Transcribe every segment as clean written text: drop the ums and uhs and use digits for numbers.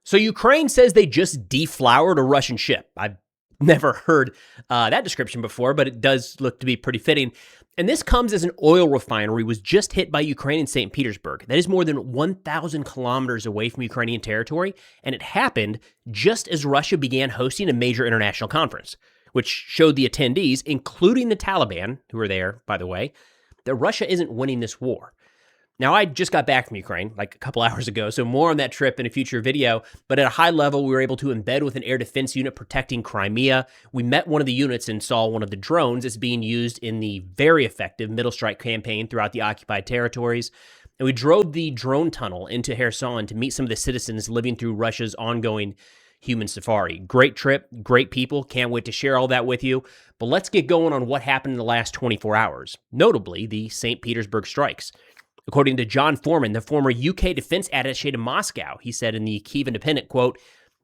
So Ukraine says they just deflowered a Russian ship. I've never heard that description before, but it does look to be pretty fitting. And this comes as an oil refinery was just hit by Ukraine in St. Petersburg. That is more than 1,000 kilometers away from Ukrainian territory, and it happened just as Russia began hosting a major international conference, which showed the attendees, including the Taliban, who were there, by the way, that Russia isn't winning this war. Now, I just got back from Ukraine like a couple hours ago, so more on that trip in a future video. But at a high level, we were able to embed with an air defense unit protecting Crimea. We met one of the units and saw one of the drones as being used in the very effective middle strike campaign throughout the occupied territories. And we drove the drone tunnel into Kherson to meet some of the citizens living through Russia's ongoing human safari. Great trip, great people. Can't wait to share all that with you. But let's get going on what happened in the last 24 hours, notably the St. Petersburg strikes. According to John Foreman, the former UK defense attaché to Moscow, he said in the Kyiv Independent, quote,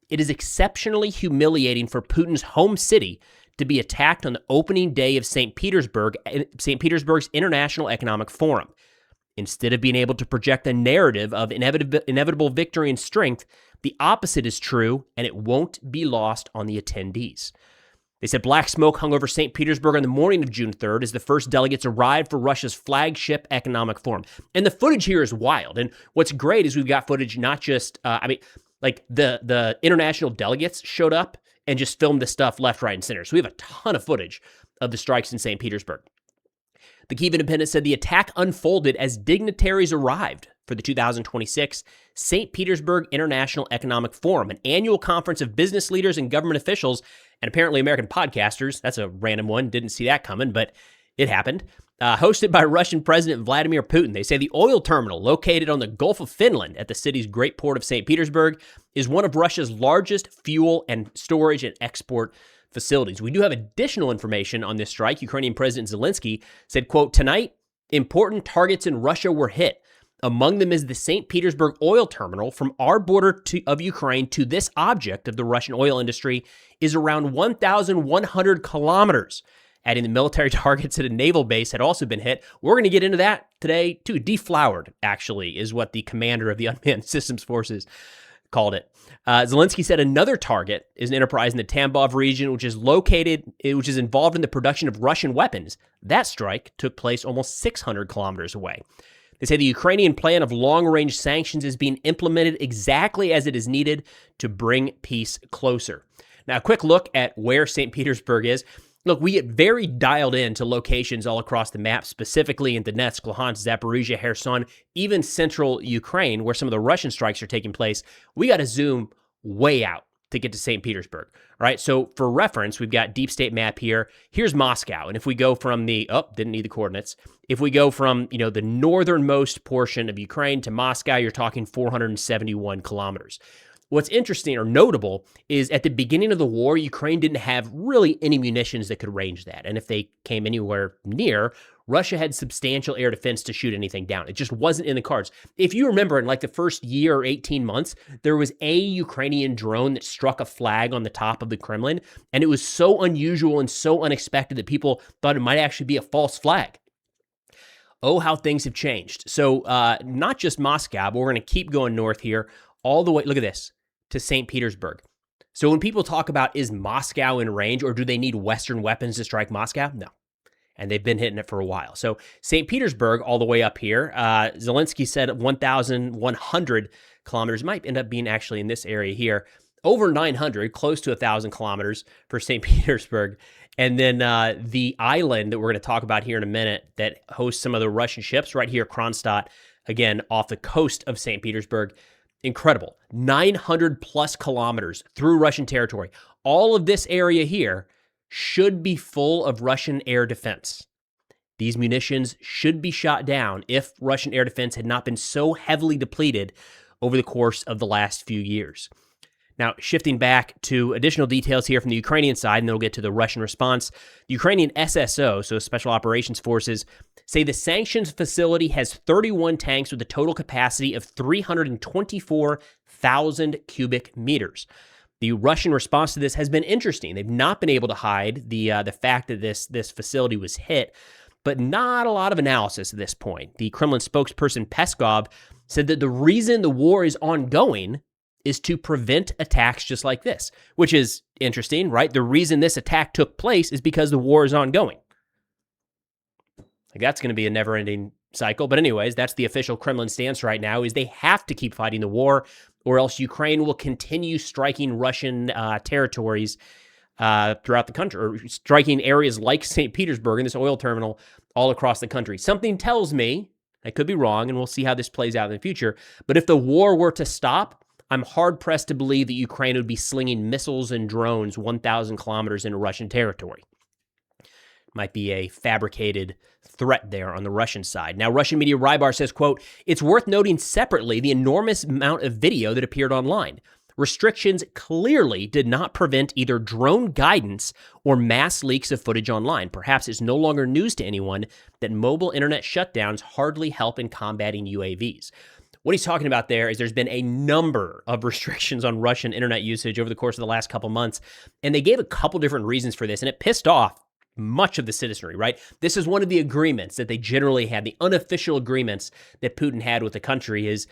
"It is exceptionally humiliating for Putin's home city to be attacked on the opening day of St. Petersburg's International Economic Forum. Instead of being able to project a narrative of inevitable victory and strength, the opposite is true, and it won't be lost on the attendees." They said black smoke hung over St. Petersburg on the morning of June 3rd as the first delegates arrived for Russia's flagship economic forum. And the footage here is wild. And what's great is we've got footage not just, the international delegates showed up and just filmed this stuff left, right, and center. So we have a ton of footage of the strikes in St. Petersburg. The Kyiv Independent said the attack unfolded as dignitaries arrived for the 2026 St. Petersburg International Economic Forum, an annual conference of business leaders and government officials, and apparently American podcasters. That's a random one. Didn't see that coming, but it happened. Hosted by Russian President Vladimir Putin. They say the oil terminal located on the Gulf of Finland at the city's great port of St. Petersburg is one of Russia's largest fuel and storage and export facilities. We do have additional information on this strike. Ukrainian President Zelensky said, quote, "Tonight, important targets in Russia were hit. Among them is the St. Petersburg oil terminal. From our border of Ukraine to this object of the Russian oil industry is around 1,100 kilometers. Adding the military targets at a naval base had also been hit. We're going to get into that today, too. Deflowered, actually, is what the commander of the Unmanned Systems Forces called it. Zelensky said another target is an enterprise in the Tambov region, which is involved in the production of Russian weapons. That strike took place almost 600 kilometers away. They say the Ukrainian plan of long-range sanctions is being implemented exactly as it is needed to bring peace closer. Now, a quick look at where St. Petersburg is. Look, we get very dialed into locations all across the map, specifically in Donetsk, Luhansk, Zaporizhia, Kherson, even central Ukraine, where some of the Russian strikes are taking place. We got to zoom way out to get to St. Petersburg. All right, so for reference, we've got deep state map here. Here's Moscow, and if we go from didn't need the coordinates. If we go from, the northernmost portion of Ukraine to Moscow, you're talking 471 kilometers. What's interesting or notable is at the beginning of the war, Ukraine didn't have really any munitions that could range that. And if they came anywhere near, Russia had substantial air defense to shoot anything down. It just wasn't in the cards. If you remember, in like the first year or 18 months, there was a Ukrainian drone that struck a flag on the top of the Kremlin. And it was so unusual and so unexpected that people thought it might actually be a false flag. Oh, how things have changed. So not just Moscow, but we're going to keep going north here all the way. Look at this. To St. Petersburg. So when people talk about is Moscow in range or do they need Western weapons to strike Moscow? No. And they've been hitting it for a while. So St. Petersburg all the way up here, Zelensky said 1,100 kilometers, might end up being actually in this area here, over 900, close to 1,000 kilometers for St. Petersburg. And then the island that we're going to talk about here in a minute that hosts some of the Russian ships right here, Kronstadt, again, off the coast of St. Petersburg. Incredible. 900 plus kilometers through Russian territory. All of this area here should be full of Russian air defense. These munitions should be shot down if Russian air defense had not been so heavily depleted over the course of the last few years. Now, shifting back to additional details here from the Ukrainian side, and then we'll get to the Russian response. The Ukrainian SSO, so Special Operations Forces, say the sanctions facility has 31 tanks with a total capacity of 324,000 cubic meters. The Russian response to this has been interesting. They've not been able to hide the fact that this facility was hit, but not a lot of analysis at this point. The Kremlin spokesperson Peskov said that the reason the war is ongoing is to prevent attacks just like this, which is interesting, right? The reason this attack took place is because the war is ongoing. Like, that's going to be a never-ending cycle. But anyways, that's the official Kremlin stance right now, is they have to keep fighting the war, or else Ukraine will continue striking Russian territories throughout the country, or striking areas like St. Petersburg and this oil terminal all across the country. Something tells me, I could be wrong, and we'll see how this plays out in the future, but if the war were to stop, I'm hard-pressed to believe that Ukraine would be slinging missiles and drones 1,000 kilometers into Russian territory. Might be a fabricated threat there on the Russian side. Now, Russian media Rybar says, quote, "It's worth noting separately the enormous amount of video that appeared online. Restrictions clearly did not prevent either drone guidance or mass leaks of footage online. Perhaps it's no longer news to anyone that mobile internet shutdowns hardly help in combating UAVs." What he's talking about there is there's been a number of restrictions on Russian internet usage over the course of the last couple months, and they gave a couple different reasons for this, and it pissed off much of the citizenry, right? This is one of the agreements that they generally had, the unofficial agreements that Putin had with the country is,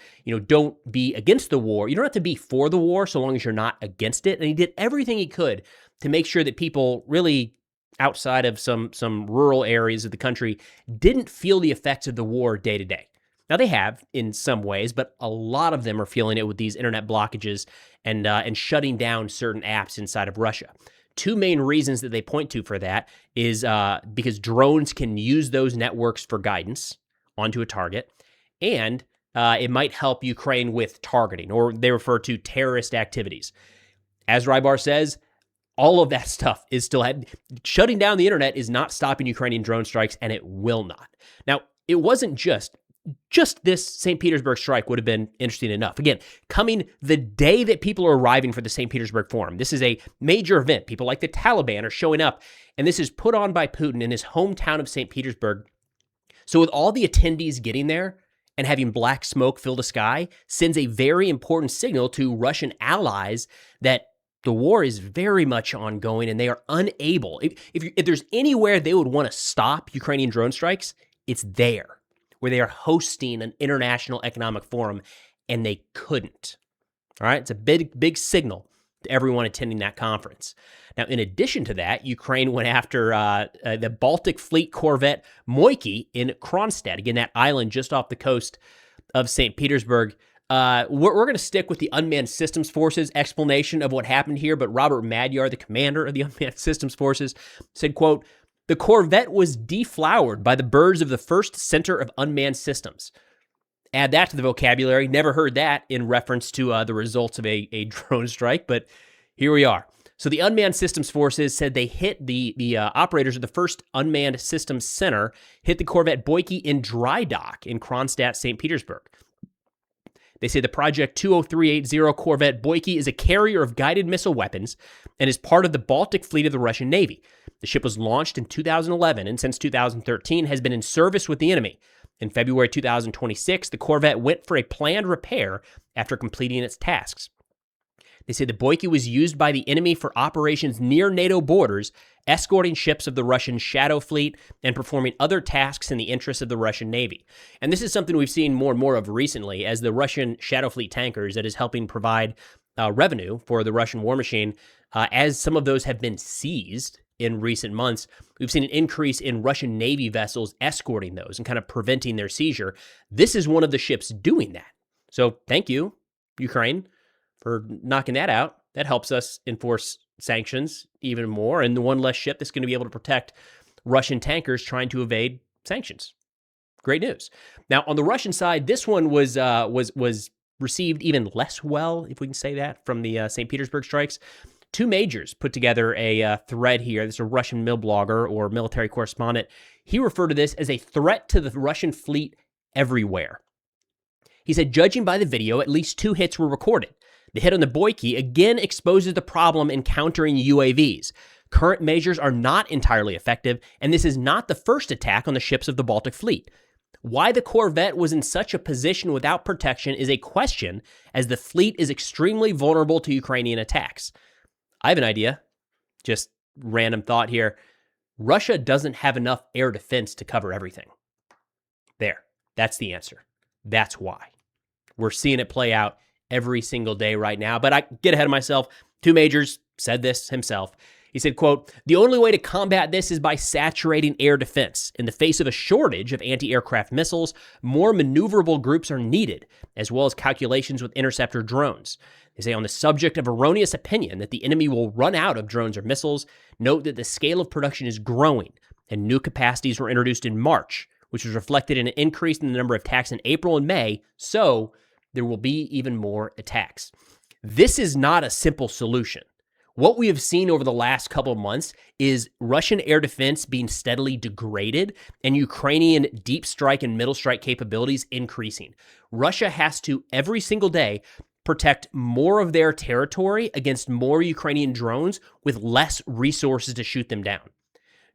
don't be against the war. You don't have to be for the war so long as you're not against it. And he did everything he could to make sure that people really outside of some rural areas of the country didn't feel the effects of the war day to day. Now, they have in some ways, but a lot of them are feeling it with these internet blockages and shutting down certain apps inside of Russia. Two main reasons that they point to for that is because drones can use those networks for guidance onto a target, and it might help Ukraine with targeting, or they refer to terrorist activities. As Rybar says, all of that stuff is still shutting down the internet is not stopping Ukrainian drone strikes, and it will not. Now, it wasn't just this St. Petersburg strike would have been interesting enough. Again, coming the day that people are arriving for the St. Petersburg Forum. This is a major event. People like the Taliban are showing up, and this is put on by Putin in his hometown of St. Petersburg. So with all the attendees getting there and having black smoke fill the sky, sends a very important signal to Russian allies that the war is very much ongoing and they are unable. If there's anywhere they would want to stop Ukrainian drone strikes, it's there, where they are hosting an international economic forum, and they couldn't. All right, it's a big signal to everyone attending that conference. Now, in addition to that, Ukraine went after the Baltic Fleet Corvette Boyky in Kronstadt, again, that island just off the coast of St. Petersburg. We're going to stick with the Unmanned Systems Forces explanation of what happened here, but Robert Madyar, the commander of the Unmanned Systems Forces, said, quote, "The Corvette was deflowered by the birds of the 1st Center of Unmanned Systems." Add that to the vocabulary. Never heard that in reference to the results of a drone strike, but here we are. So the Unmanned Systems Forces said they hit the operators of the 1st Unmanned Systems Center, hit the Corvette Boyky in dry dock in Kronstadt, St. Petersburg. They say the Project 20380 Corvette Boyky is a carrier of guided missile weapons and is part of the Baltic Fleet of the Russian Navy. The ship was launched in 2011 and since 2013 has been in service with the enemy. In February 2026, the Corvette went for a planned repair after completing its tasks. They say the Boyky was used by the enemy for operations near NATO borders, escorting ships of the Russian Shadow Fleet and performing other tasks in the interests of the Russian Navy. And this is something we've seen more and more of recently as the Russian Shadow Fleet tankers that is helping provide revenue for the Russian war machine. As some of those have been seized in recent months, we've seen an increase in Russian Navy vessels escorting those and kind of preventing their seizure. This is one of the ships doing that. So thank you, Ukraine, for knocking that out. That helps us enforce sanctions even more, and the one less ship that's going to be able to protect Russian tankers trying to evade sanctions. Great news. Now, on the Russian side, this one was received even less well, if we can say that, from the St. Petersburg strikes. Two majors put together a thread here. This is a Russian mil blogger or military correspondent. He referred to this as a threat to the Russian fleet everywhere. He said, judging by the video, at least 2 hits were recorded. The hit on the Boyky again exposes the problem in countering UAVs. Current measures are not entirely effective, and this is not the first attack on the ships of the Baltic Fleet. Why the Corvette was in such a position without protection is a question, as the fleet is extremely vulnerable to Ukrainian attacks. I have an idea. Just random thought here. Russia doesn't have enough air defense to cover everything. There. That's the answer. That's why. We're seeing it play out every single day right now. But I get ahead of myself. Two majors said this himself. He said, quote, "The only way to combat this is by saturating air defense. In the face of a shortage of anti-aircraft missiles, more maneuverable groups are needed, as well as calculations with interceptor drones." They say on the subject of erroneous opinion that the enemy will run out of drones or missiles, note that the scale of production is growing and new capacities were introduced in March, which was reflected in an increase in the number of attacks in April and May, so there will be even more attacks. This is not a simple solution. What we have seen over the last couple of months is Russian air defense being steadily degraded and Ukrainian deep strike and middle strike capabilities increasing. Russia has to, every single day, protect more of their territory against more Ukrainian drones with less resources to shoot them down.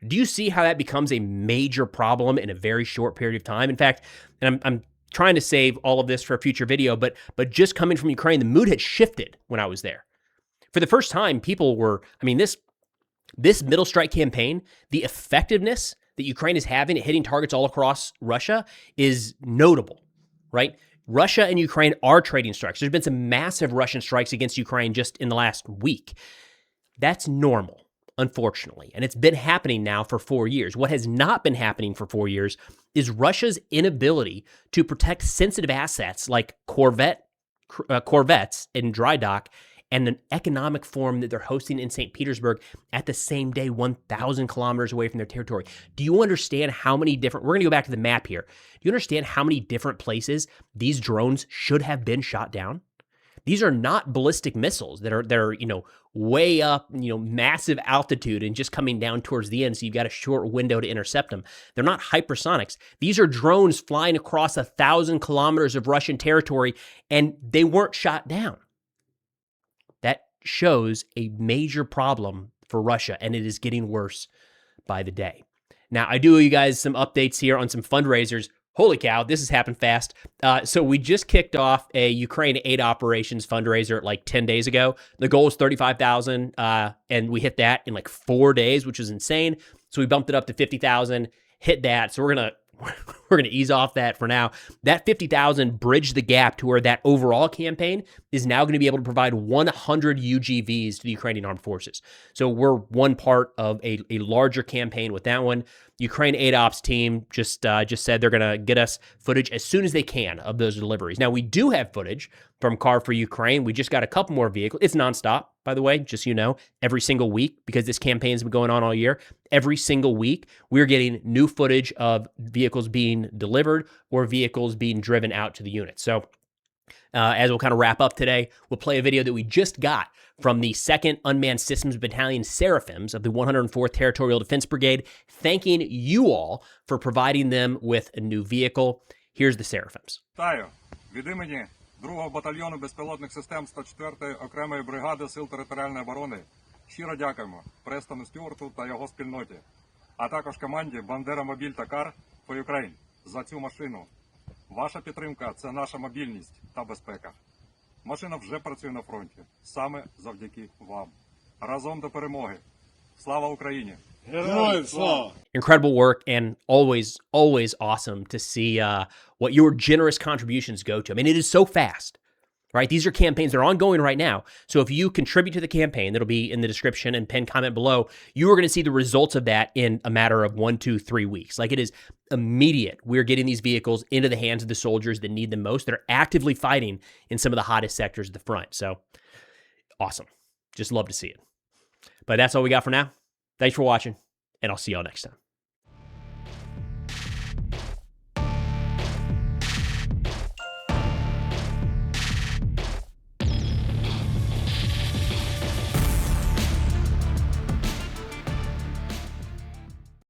Do you see how that becomes a major problem in a very short period of time? In fact, and I'm trying to save all of this for a future video, but just coming from Ukraine, the mood had shifted when I was there. For the first time, people were, this middle strike campaign, the effectiveness that Ukraine is having at hitting targets all across Russia is notable, right? Russia and Ukraine are trading strikes. There's been some massive Russian strikes against Ukraine just in the last week. That's normal, unfortunately, and it's been happening now for 4 years. What has not been happening for 4 years is Russia's inability to protect sensitive assets like Corvettes in dry dock and an economic forum that they're hosting in St. Petersburg at the same day, 1,000 kilometers away from their territory. Do you understand how many different, we're going to go back to the map here. Do you understand how many different places these drones should have been shot down? These are not ballistic missiles that are way up, massive altitude and just coming down towards the end. So you've got a short window to intercept them. They're not hypersonics. These are drones flying across 1,000 kilometers of Russian territory, and they weren't shot down. That shows a major problem for Russia, and it is getting worse by the day. Now, I do owe you guys some updates here on some fundraisers. Holy cow, this has happened fast. So we just kicked off a Ukraine aid operations fundraiser like 10 days ago. The goal was 35,000, and we hit that in like 4 days, which is insane. So we bumped it up to 50,000, hit that. So we're gonna ease off that for now. That 50,000 bridged the gap to where that overall campaign is now going to be able to provide 100 UGVs to the Ukrainian armed forces. So we're one part of a larger campaign with that one. Ukraine Aid Ops team just said they're going to get us footage as soon as they can of those deliveries. Now, we do have footage from Car for Ukraine. We just got a couple more vehicles. It's nonstop, by the way, just so you know, every single week, because this campaign's been going on all year. Every single week, we're getting new footage of vehicles being delivered or vehicles being driven out to the unit. So as we'll kind of wrap up today, we'll play a video that we just got from the 2nd Unmanned Systems Battalion Seraphims of the 104th Territorial Defense Brigade, thanking you all for providing them with a new vehicle. Here's the Seraphims. Вітаю! Від імені 2-го батальйону безпілотних систем 104-ї окремої бригади Сил територіальної оборони щиро дякуємо Престону Стюарту та його спільноті, а також команді Бандера Мобіль та Кар for Ukraine за цю машину. Ваша підтримка – це наша мобільність та безпека. Машина вже працює на фронті, саме завдяки вам. Разом до перемоги. Слава Україні! Героям слава! Incredible work, and always awesome to see what your generous contributions go to. I mean, it is so fast, right? These are campaigns that are ongoing right now. So if you contribute to the campaign, that'll be in the description and pinned comment below, you are going to see the results of that in a matter of 1, 2, 3 weeks. Like, it is immediate. We're getting these vehicles into the hands of the soldiers that need them most, that are actively fighting in some of the hottest sectors of the front. So awesome. Just love to see it. But that's all we got for now. Thanks for watching, and I'll see y'all next time.